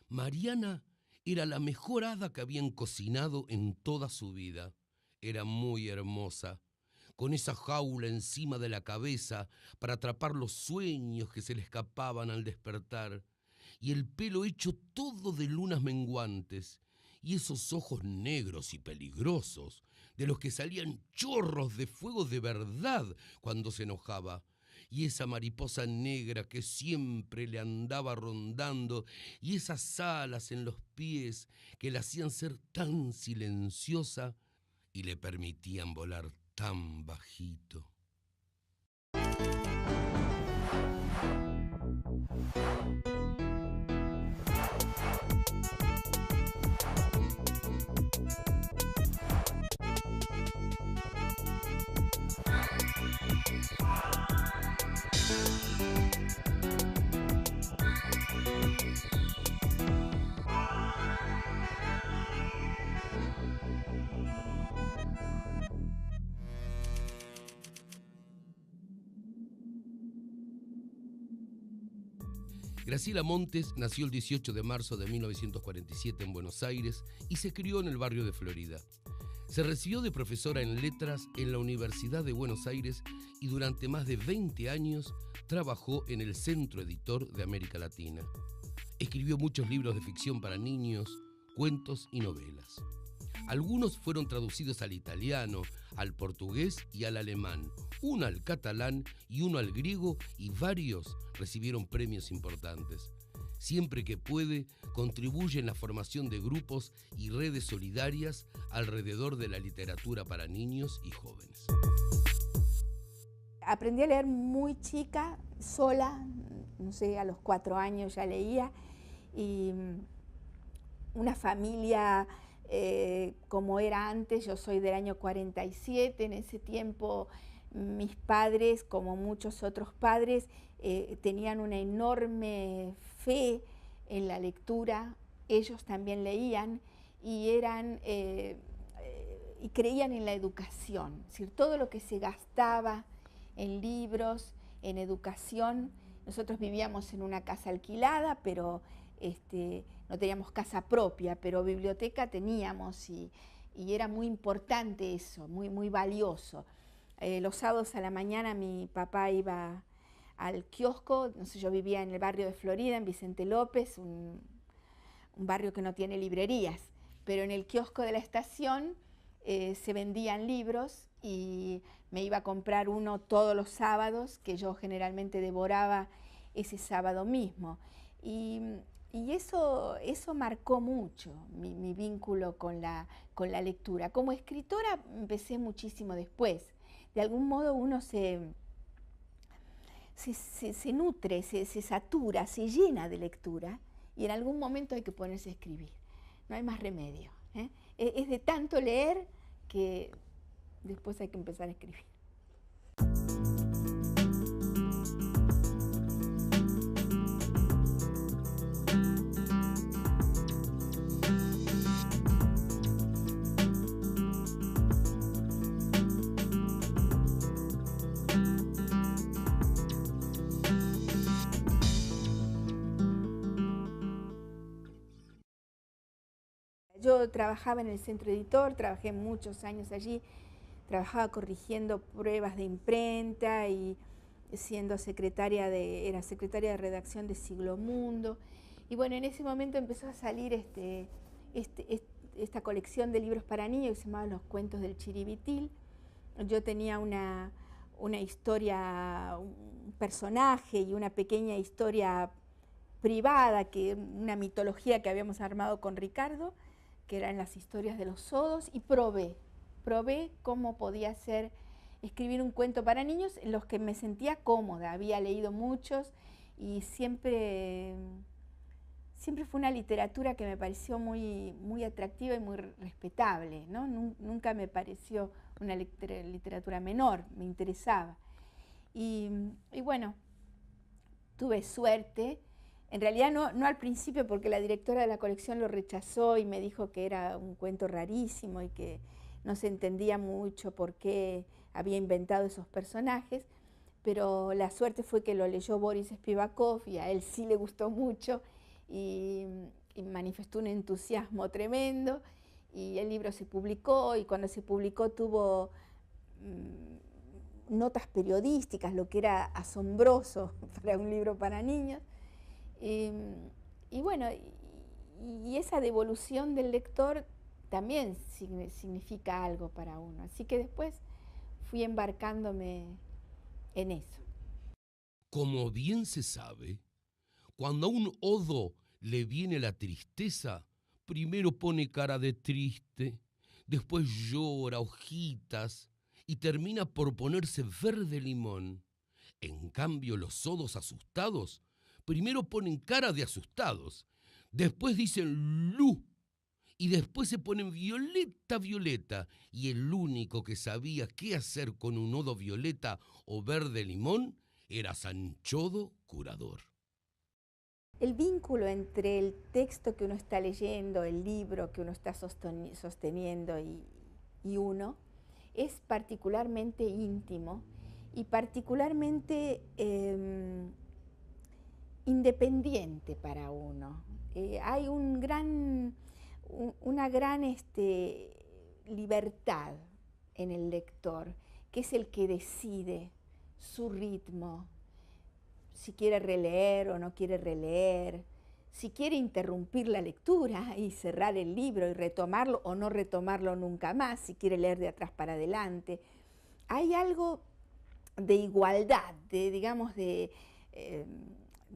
Mariana era la mejor hada que habían cocinado en toda su vida. Era muy hermosa, con esa jaula encima de la cabeza para atrapar los sueños que se le escapaban al despertar, y el pelo hecho todo de lunas menguantes, y esos ojos negros y peligrosos, de los que salían chorros de fuego de verdad cuando se enojaba, y esa mariposa negra que siempre le andaba rondando, y esas alas en los pies que la hacían ser tan silenciosa y le permitían volar tan bajito. Graciela Montes nació el 18 de marzo de 1947 en Buenos Aires y se crió en el barrio de Florida. Se recibió de profesora en letras en la Universidad de Buenos Aires y durante más de 20 años trabajó en el Centro Editor de América Latina. Escribió muchos libros de ficción para niños, cuentos y novelas. Algunos fueron traducidos al italiano, al portugués y al alemán, uno al catalán y uno al griego, y varios recibieron premios importantes. Siempre que puede, contribuye en la formación de grupos y redes solidarias alrededor de la literatura para niños y jóvenes. Aprendí a leer muy chica, sola, no sé, a los 4 años ya leía, y una familia como era antes. Yo soy del año 47, en ese tiempo mis padres, como muchos otros padres, tenían una enorme fe en la lectura. Ellos también leían y y creían en la educación, es decir, todo lo que se gastaba en libros, en educación. Nosotros vivíamos en una casa alquilada, pero no teníamos casa propia, pero biblioteca teníamos, y era muy importante eso, muy valioso. Los sábados a la mañana mi papá iba al kiosco. No sé, yo vivía en el barrio de Florida, en Vicente López, un barrio que no tiene librerías, pero en el kiosco de la estación se vendían libros y me iba a comprar uno todos los sábados, que yo generalmente devoraba ese sábado mismo. Y eso marcó mucho mi vínculo con la lectura. Como escritora empecé muchísimo después. De algún modo uno se nutre, se satura, se llena de lectura, y en algún momento hay que ponerse a escribir. No hay más remedio, ¿eh? Es de tanto leer que después hay que empezar a escribir. Yo trabajaba en el Centro Editor, trabajé muchos años allí, trabajaba corrigiendo pruebas de imprenta y siendo era secretaria de redacción de Siglo Mundo. Y bueno, en ese momento empezó a salir esta colección de libros para niños que se llamaba Los Cuentos del Chiribitil. Yo tenía una historia, un personaje y una pequeña historia privada, una mitología que habíamos armado con Ricardo, que eran las historias de los sodos, y probé cómo podía ser escribir un cuento para niños en los que me sentía cómoda. Había leído muchos y siempre fue una literatura que me pareció muy atractiva y muy respetable, ¿no? Nunca me pareció una literatura menor, me interesaba. Y bueno, tuve suerte. En realidad no al principio, porque la directora de la colección lo rechazó y me dijo que era un cuento rarísimo y que no se entendía mucho por qué había inventado esos personajes, pero la suerte fue que lo leyó Boris Spivakov y a él sí le gustó mucho, y y manifestó un entusiasmo tremendo y el libro se publicó, y cuando se publicó tuvo notas periodísticas, lo que era asombroso para un libro para niños. Y bueno, y esa devolución del lector también significa algo para uno. Así que después fui embarcándome en eso. Como bien se sabe, cuando a un odo le viene la tristeza, primero pone cara de triste, después llora, hojitas, y termina por ponerse verde limón. En cambio, los odos asustados primero ponen cara de asustados, después dicen lu, y después se ponen violeta, violeta, y el único que sabía qué hacer con un odo violeta o verde limón era Sanchodo Curador. El vínculo entre el texto que uno está leyendo, el libro que uno está sosteniendo y uno es particularmente íntimo y particularmente independiente para uno. Hay una gran libertad en el lector, que es el que decide su ritmo, si quiere releer o no quiere releer, si quiere interrumpir la lectura y cerrar el libro y retomarlo o no retomarlo nunca más, si quiere leer de atrás para adelante. Hay algo de igualdad, de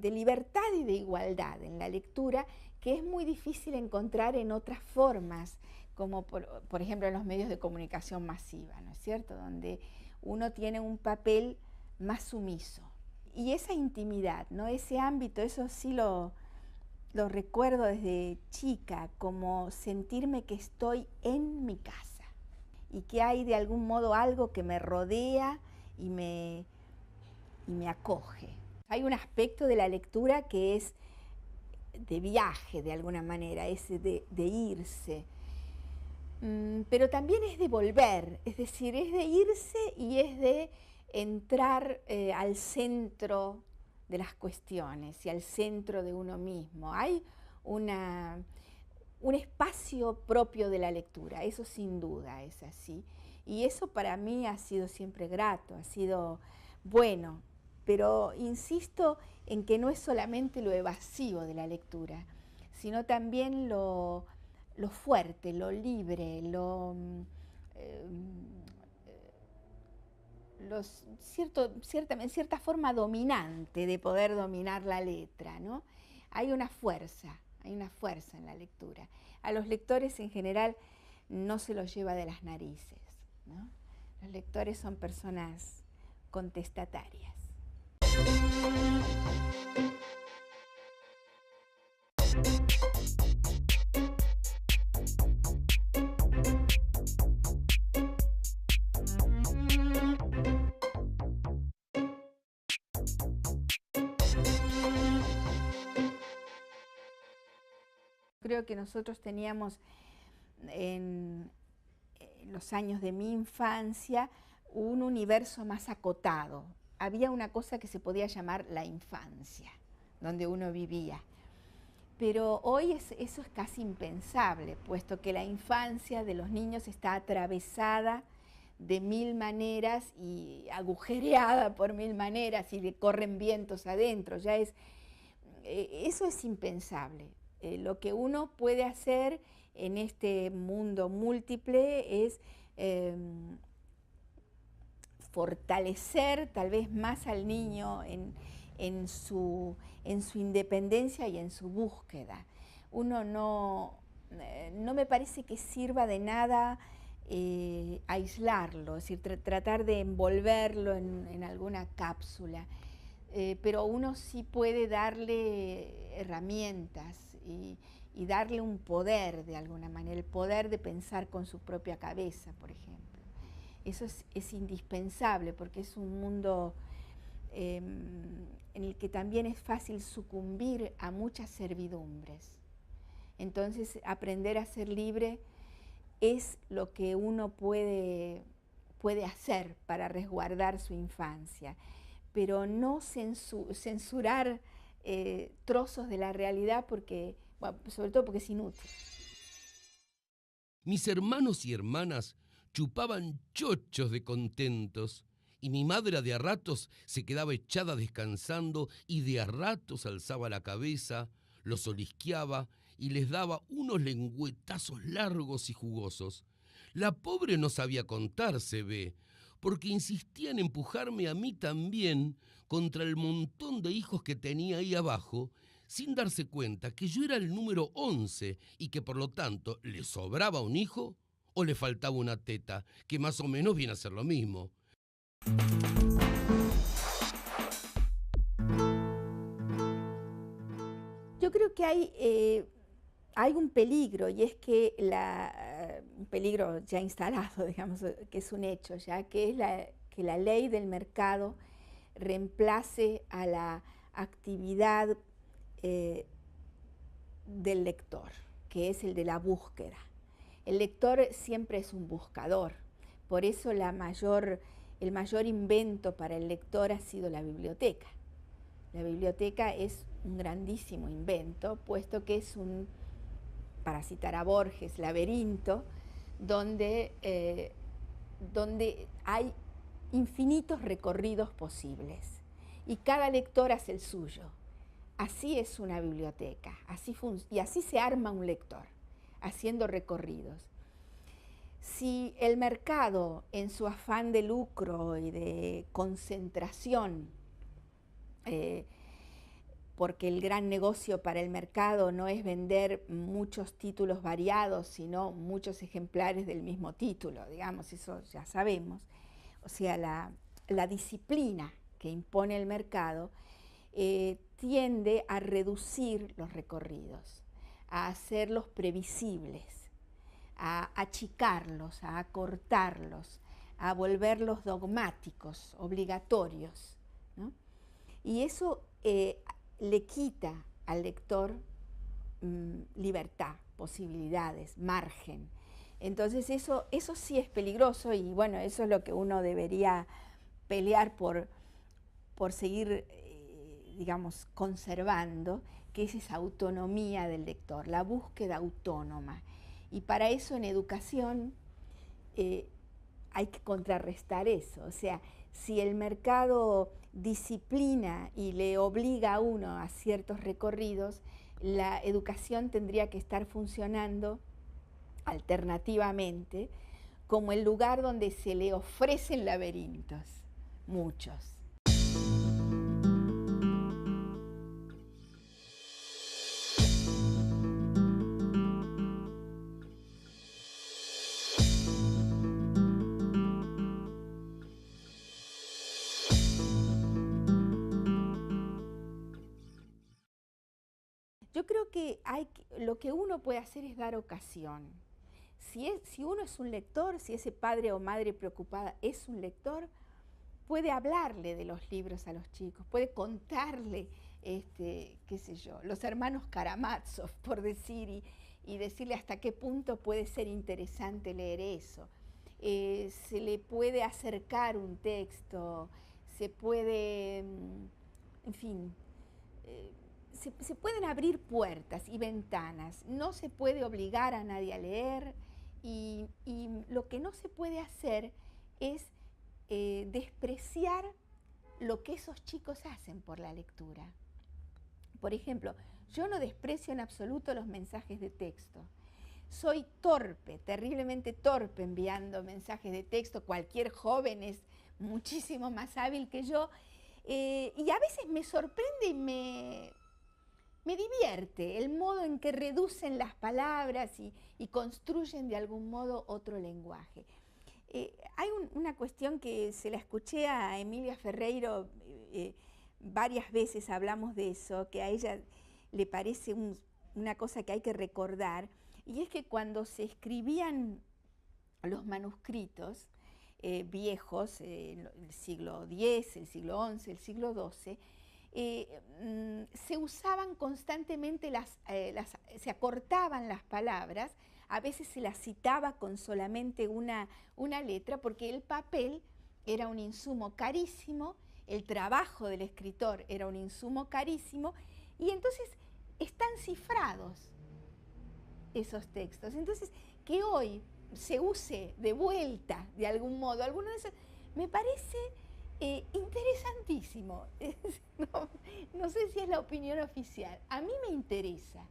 libertad y de igualdad en la lectura que es muy difícil encontrar en otras formas, como por ejemplo en los medios de comunicación masiva, ¿no es cierto?, donde uno tiene un papel más sumiso. Y esa intimidad, ¿no?, ese ámbito, eso sí lo recuerdo desde chica, como sentirme que estoy en mi casa y que hay de algún modo algo que me rodea y me acoge. Hay un aspecto de la lectura que es de viaje, de alguna manera, es de irse, pero también es de volver, es decir, es de irse y es de entrar al centro de las cuestiones y al centro de uno mismo. Hay un espacio propio de la lectura, eso sin duda es así. Y eso para mí ha sido siempre grato, ha sido bueno, pero insisto en que no es solamente lo evasivo de la lectura, sino también lo fuerte, lo libre, en cierta forma dominante de poder dominar la letra, ¿no? Hay una fuerza en la lectura. A los lectores en general no se los lleva de las narices, ¿no? Los lectores son personas contestatarias. Creo que nosotros teníamos en los años de mi infancia un universo más acotado. Había una cosa que se podía llamar la infancia, donde uno vivía. Pero hoy eso es casi impensable, puesto que la infancia de los niños está atravesada de mil maneras y agujereada por mil maneras y le corren vientos adentro. Eso es impensable. Lo que uno puede hacer en este mundo múltiple es fortalecer tal vez más al niño en su independencia y en su búsqueda. Uno no me parece que sirva de nada aislarlo, es decir, tratar de envolverlo en alguna cápsula, pero uno sí puede darle herramientas y darle un poder de alguna manera, el poder de pensar con su propia cabeza, por ejemplo. Eso es indispensable porque es un mundo en el que también es fácil sucumbir a muchas servidumbres. Entonces, aprender a ser libre es lo que uno puede hacer para resguardar su infancia, pero no censurar trozos de la realidad porque bueno, sobre todo porque es inútil. Mis hermanos y hermanas chupaban chochos de contentos, y mi madre de a ratos se quedaba echada descansando y de a ratos alzaba la cabeza, los olisqueaba y les daba unos lengüetazos largos y jugosos. La pobre no sabía contar, se ve, porque insistía en empujarme a mí también contra el montón de hijos que tenía ahí abajo, sin darse cuenta que yo era el número 11 y que por lo tanto le sobraba un hijo o le faltaba una teta, que más o menos viene a ser lo mismo. Yo creo que hay un peligro, y es que un peligro ya instalado, digamos, que es un hecho ya, que es que la ley del mercado reemplace a la actividad del lector, que es el de la búsqueda. El lector siempre es un buscador, por eso el mayor invento para el lector ha sido la biblioteca. La biblioteca es un grandísimo invento, puesto que es para citar a Borges, laberinto, donde hay infinitos recorridos posibles y cada lector hace el suyo. Así es una biblioteca, y así se arma un lector, haciendo recorridos. Si el mercado, en su afán de lucro y de concentración, porque el gran negocio para el mercado no es vender muchos títulos variados, sino muchos ejemplares del mismo título, digamos, eso ya sabemos. O sea, la disciplina que impone el mercado tiende a reducir los recorridos, a hacerlos previsibles, a achicarlos, a acortarlos, a volverlos dogmáticos, obligatorios, ¿no? Y eso le quita al lector libertad, posibilidades, margen. Entonces eso sí es peligroso, y bueno, eso es lo que uno debería pelear por seguir, digamos, conservando, que es esa autonomía del lector, la búsqueda autónoma. Y para eso en educación hay que contrarrestar eso. O sea, si el mercado disciplina y le obliga a uno a ciertos recorridos, la educación tendría que estar funcionando alternativamente como el lugar donde se le ofrecen laberintos, muchos. Yo creo que lo que uno puede hacer es dar ocasión. Si uno es un lector, si ese padre o madre preocupada es un lector, puede hablarle de los libros a los chicos, puede contarle, qué sé yo, los hermanos Karamazov, por decir, y decirle hasta qué punto puede ser interesante leer eso. Se le puede acercar un texto, se puede, en fin, se pueden abrir puertas y ventanas. No se puede obligar a nadie a leer, y lo que no se puede hacer es despreciar lo que esos chicos hacen por la lectura. Por ejemplo, yo no desprecio en absoluto los mensajes de texto. Soy torpe, terriblemente torpe enviando mensajes de texto. Cualquier joven es muchísimo más hábil que yo, y a veces me sorprende y me divierte el modo en que reducen las palabras y construyen de algún modo otro lenguaje. Hay una cuestión que se la escuché a Emilia Ferreiro, varias veces hablamos de eso, que a ella le parece una cosa que hay que recordar, y es que cuando se escribían los manuscritos viejos, el siglo X, el siglo XI, el siglo XII, se usaban constantemente se acortaban las palabras, a veces se las citaba con solamente una letra, porque el papel era un insumo carísimo, el trabajo del escritor era un insumo carísimo, y entonces están cifrados. esos textos. Entonces, que hoy se use de vuelta, de algún modo, alguno de esos, me parece interesantísimo. No sé si es la opinión oficial. A mí me interesa.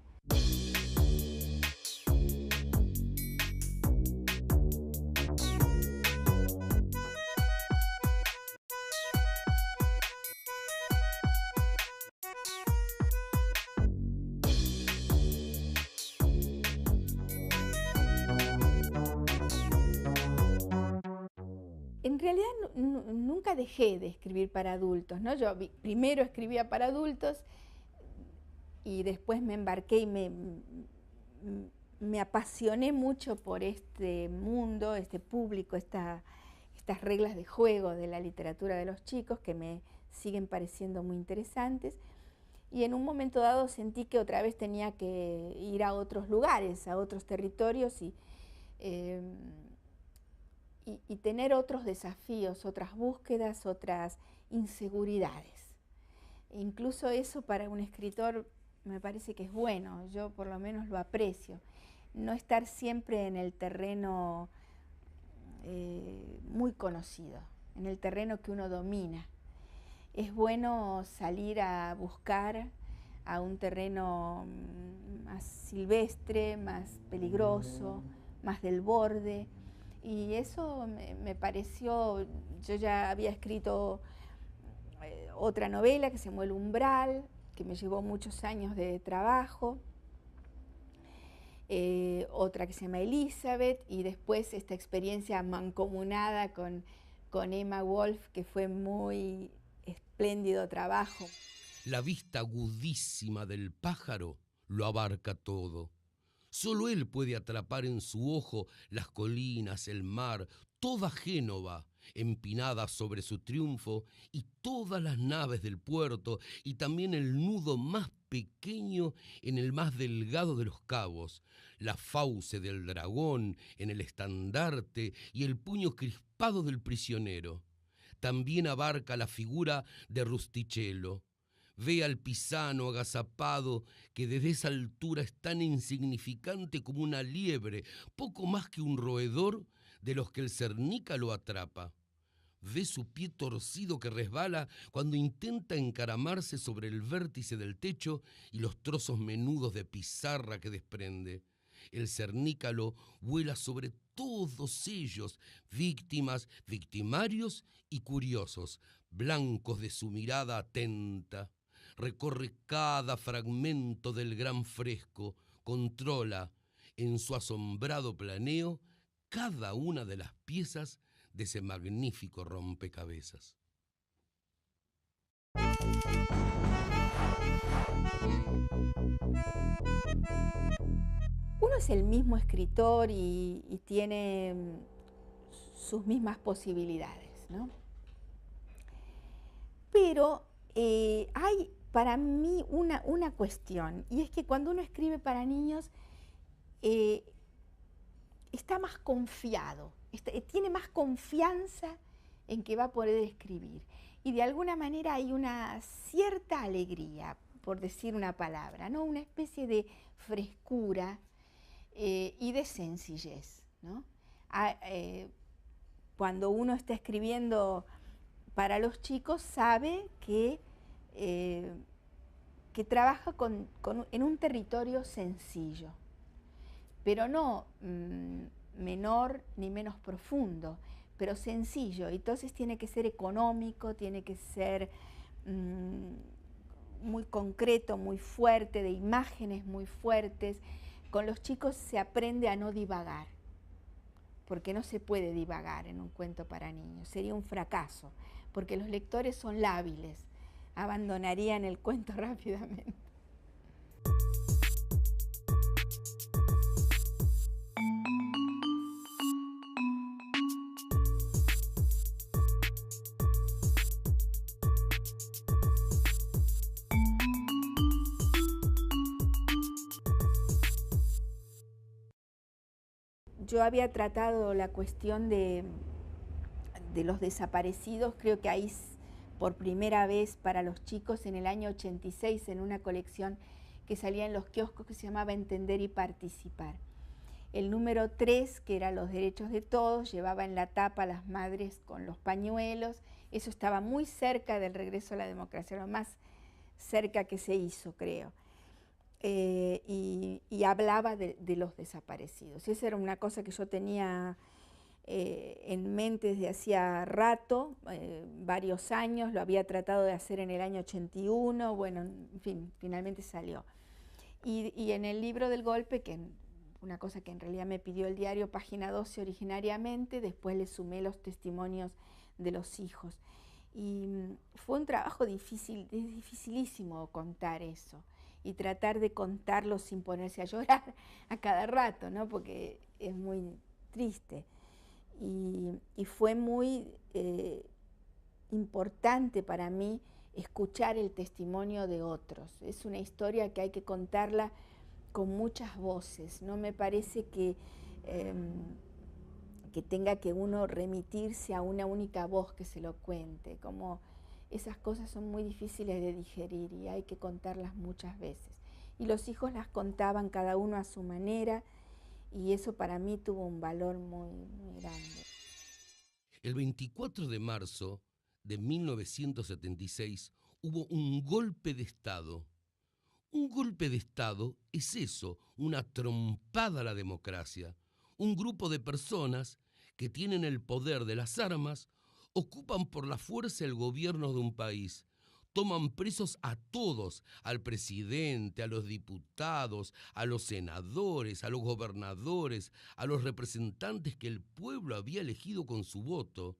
En realidad nunca dejé de escribir para adultos, ¿no? Yo primero escribía para adultos y después me embarqué y me apasioné mucho por este mundo, este público, estas reglas de juego de la literatura de los chicos que me siguen pareciendo muy interesantes. Y en un momento dado sentí que otra vez tenía que ir a otros lugares, a otros territorios y tener otros desafíos, otras búsquedas, otras inseguridades. Incluso eso para un escritor me parece que es bueno, yo por lo menos lo aprecio. No estar siempre en el terreno muy conocido, en el terreno que uno domina. Es bueno salir a buscar a un terreno más silvestre, más peligroso, más del borde. Y eso me pareció, yo ya había escrito otra novela que se llamó El Umbral, que me llevó muchos años de trabajo, otra que se llama Elizabeth, y después esta experiencia mancomunada con Emma Wolf, que fue muy espléndido trabajo. La vista agudísima del pájaro lo abarca todo. Solo él puede atrapar en su ojo las colinas, el mar, toda Génova empinada sobre su triunfo y todas las naves del puerto y también el nudo más pequeño en el más delgado de los cabos, la fauce del dragón en el estandarte y el puño crispado del prisionero. También abarca la figura de Rustichello. Ve al pisano agazapado que desde esa altura es tan insignificante como una liebre, poco más que un roedor de los que el cernícalo atrapa. Ve su pie torcido que resbala cuando intenta encaramarse sobre el vértice del techo y los trozos menudos de pizarra que desprende. El cernícalo vuela sobre todos ellos, víctimas, victimarios y curiosos, blancos de su mirada atenta. Recorre cada fragmento del gran fresco, controla en su asombrado planeo cada una de las piezas de ese magnífico rompecabezas. Uno es el mismo escritor y tiene sus mismas posibilidades, ¿no? Pero hay para mí una cuestión, y es que cuando uno escribe para niños está más confiado, tiene más confianza en que va a poder escribir. Y de alguna manera hay una cierta alegría, por decir una palabra, ¿no? Una especie de frescura y de sencillez, ¿no? Cuando uno está escribiendo para los chicos sabe que trabaja en un territorio sencillo, pero no menor ni menos profundo, pero sencillo. Entonces tiene que ser económico, tiene que ser muy concreto, muy fuerte, de imágenes muy fuertes. Con los chicos se aprende a no divagar, porque no se puede divagar en un cuento para niños, sería un fracaso, porque los lectores son lábiles, abandonarían el cuento rápidamente. Yo había tratado la cuestión de los desaparecidos, creo que ahí por primera vez para los chicos en el año 86 en una colección que salía en los kioscos que se llamaba Entender y Participar. El número 3, que era Los derechos de todos, llevaba en la tapa a las madres con los pañuelos. Eso estaba muy cerca del regreso a la democracia, lo más cerca que se hizo, creo. Y hablaba de los desaparecidos. Esa era una cosa que yo tenía en mente desde hacía rato, varios años. Lo había tratado de hacer en el año 81, bueno, en fin, finalmente salió. Y en el libro del golpe, que una cosa que en realidad me pidió el diario, página 12 originariamente, después le sumé los testimonios de los hijos. Y fue un trabajo difícil, es dificilísimo contar eso y tratar de contarlo sin ponerse a llorar a cada rato, ¿no? Porque es muy triste. Y fue muy importante para mí escuchar el testimonio de otros. Es una historia que hay que contarla con muchas voces. No me parece que tenga que uno remitirse a una única voz que se lo cuente. Como esas cosas son muy difíciles de digerir y hay que contarlas muchas veces. Y los hijos las contaban cada uno a su manera y eso para mí tuvo un valor muy, muy grande. El 24 de marzo de 1976 hubo un golpe de Estado. Un golpe de Estado es eso, una trompada a la democracia. Un grupo de personas que tienen el poder de las armas ocupan por la fuerza el gobierno de un país. Toman presos a todos, al presidente, a los diputados, a los senadores, a los gobernadores, a los representantes que el pueblo había elegido con su voto.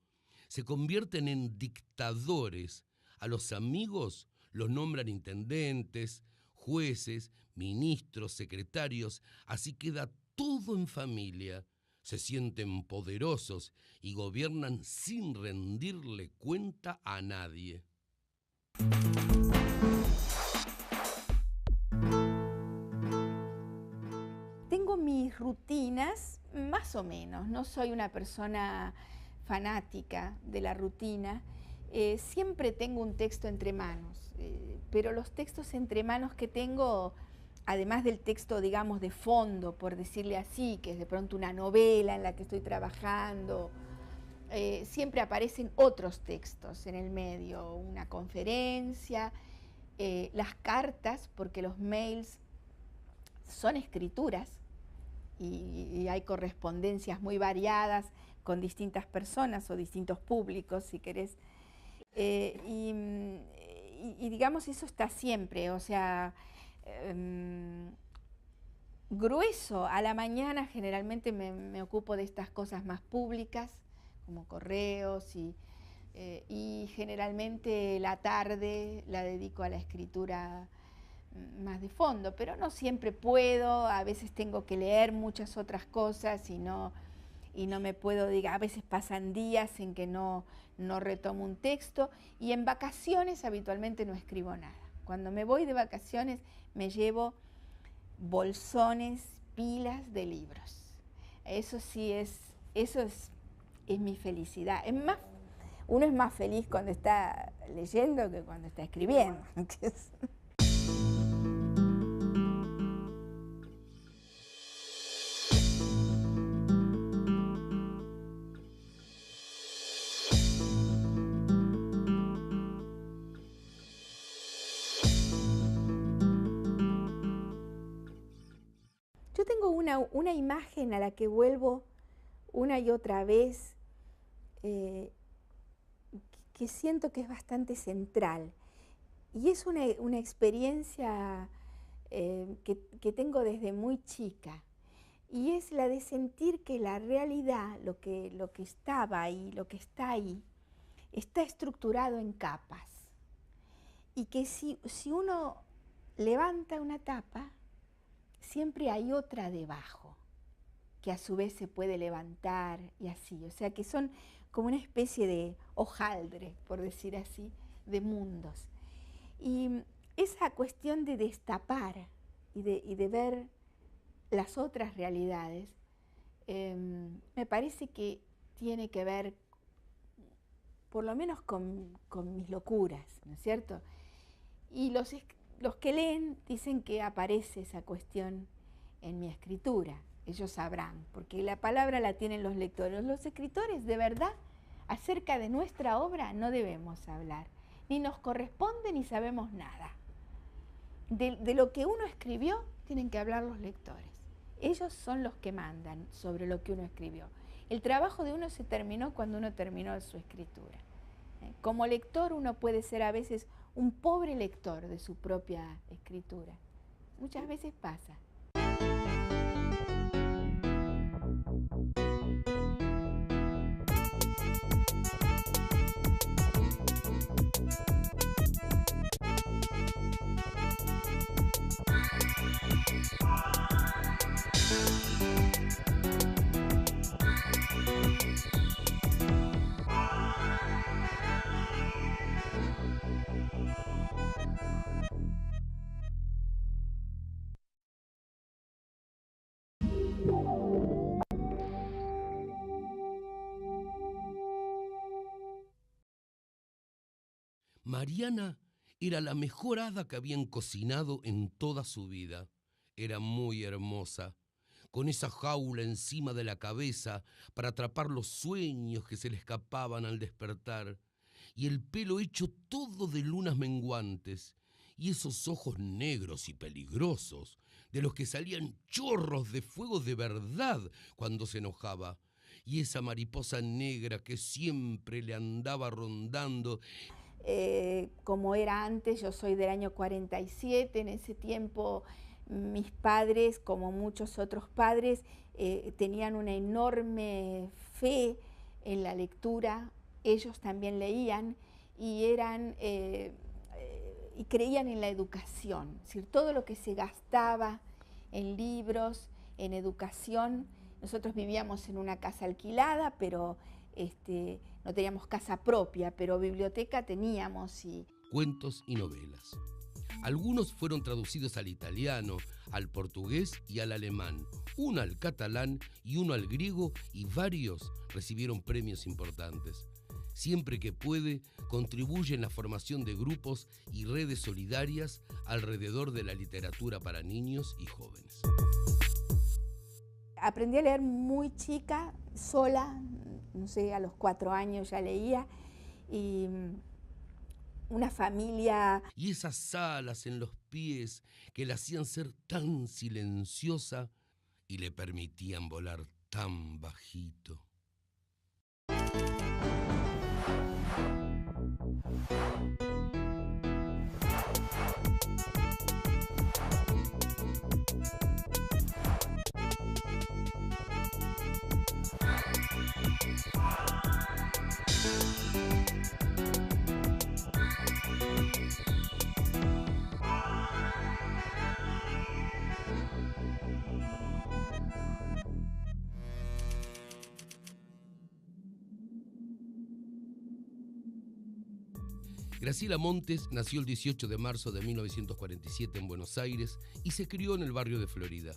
Se convierten en dictadores. A los amigos los nombran intendentes, jueces, ministros, secretarios, así queda todo en familia. Se sienten poderosos y gobiernan sin rendirle cuenta a nadie. Tengo mis rutinas, más o menos. No soy una persona fanática de la rutina. Siempre tengo un texto entre manos, pero los textos entre manos que tengo, además del texto, digamos, de fondo, por decirle así, que es de pronto una novela en la que estoy trabajando, siempre aparecen otros textos en el medio, una conferencia, las cartas, porque los mails son escrituras y hay correspondencias muy variadas con distintas personas o distintos públicos, si querés. Y digamos, eso está siempre, o sea, grueso. A la mañana generalmente me ocupo de estas cosas más públicas, como correos, y generalmente la tarde la dedico a la escritura más de fondo, pero no siempre puedo, a veces tengo que leer muchas otras cosas y no me puedo, a veces pasan días en que no retomo un texto, y en vacaciones habitualmente no escribo nada. Cuando me voy de vacaciones me llevo bolsones, pilas de libros. Eso sí es mi felicidad. Uno es más feliz cuando está leyendo que cuando está escribiendo. Yo tengo una imagen a la que vuelvo una y otra vez, que siento que es bastante central. Y es una experiencia que tengo desde muy chica. Y es la de sentir que la realidad, lo que estaba ahí, lo que está ahí, está estructurado en capas. Y que si uno levanta una tapa, siempre hay otra debajo, que a su vez se puede levantar y así. O sea que son como una especie de hojaldre, por decir así, de mundos. Y esa cuestión de destapar y de ver las otras realidades, me parece que tiene que ver por lo menos con mis locuras, ¿no es cierto? Y Los que leen dicen que aparece esa cuestión en mi escritura. Ellos sabrán, porque la palabra la tienen los lectores. Los escritores, de verdad, acerca de nuestra obra no debemos hablar. Ni nos corresponde ni sabemos nada. De lo que uno escribió tienen que hablar los lectores. Ellos son los que mandan sobre lo que uno escribió. El trabajo de uno se terminó cuando uno terminó su escritura. Como lector uno puede ser a veces un pobre lector de su propia escritura. Muchas veces pasa. Mariana era la mejor hada que habían cocinado en toda su vida. Era muy hermosa, con esa jaula encima de la cabeza para atrapar los sueños que se le escapaban al despertar, y el pelo hecho todo de lunas menguantes, y esos ojos negros y peligrosos, de los que salían chorros de fuego de verdad cuando se enojaba, y esa mariposa negra que siempre le andaba rondando. Como era antes, yo soy del año 47, en ese tiempo mis padres, como muchos otros padres, tenían una enorme fe en la lectura. Ellos también leían y y creían en la educación, es decir, todo lo que se gastaba en libros, en educación. Nosotros vivíamos en una casa alquilada, pero no teníamos casa propia, pero biblioteca teníamos. Cuentos y novelas. Algunos fueron traducidos al italiano, al portugués y al alemán, uno al catalán y uno al griego, y varios recibieron premios importantes. Siempre que puede, contribuye en la formación de grupos y redes solidarias alrededor de la literatura para niños y jóvenes. Aprendí a leer muy chica, sola, no sé, a los 4 años ya leía, y una familia. Y esas alas en los pies que la hacían ser tan silenciosa y le permitían volar tan bajito. Graciela Montes nació el 18 de marzo de 1947 en Buenos Aires y se crió en el barrio de Florida.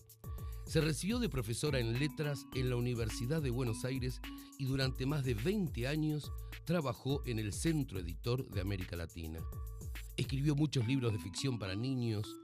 Se recibió de profesora en letras en la Universidad de Buenos Aires y durante más de 20 años trabajó en el Centro Editor de América Latina. Escribió muchos libros de ficción para niños,